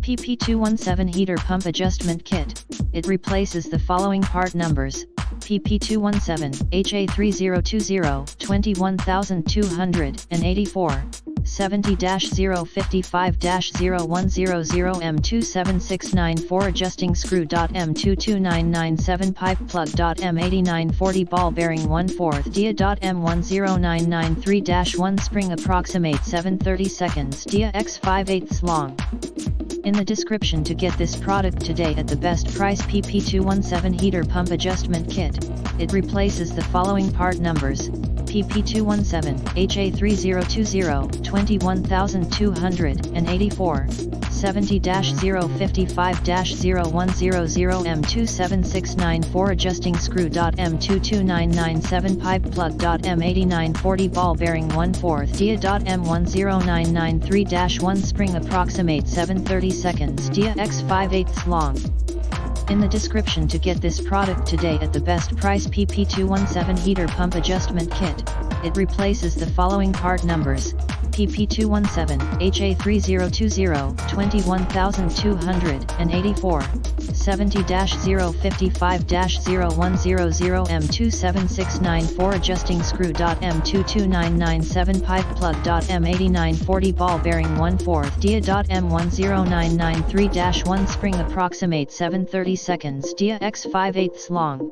PP217 Heater Pump Adjustment Kit. It replaces the following part numbers: PP217, HA3020, 21284, 70-055-0100 M27694 Adjusting Screw. M10997 Pipe Plug. M8940 Ball Bearing 1/4 dia. M10993-1 Spring Approximate 730 seconds dia x 5/8 long. In the description to get this product today at the best price: PP217 Heater Pump Adjustment Kit. It replaces the following part numbers: PP217, HA3020, 21284, 70-055-0100 M27694 Adjusting Screw. M22997 Pipe Plug. M8940 Ball Bearing 1/4 dia. M10993-1 Spring Approximate 730 seconds dia x 5/8 long. In the description to get this product today at the best price: PP217 Heater Pump Adjustment Kit. It replaces the following part numbers: PP217, HA3020, 21284, 70-055-0100 M27694 Adjusting Screw. M22997 Pipe Plug. M8940 Ball Bearing 1/4 dia. M10993-1 Spring Approximate 730 seconds dia x 5/8 long.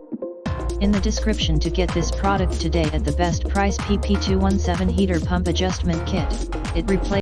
In the description to get this product today at the best price: PP217 Heater Pump Adjustment Kit. It replaces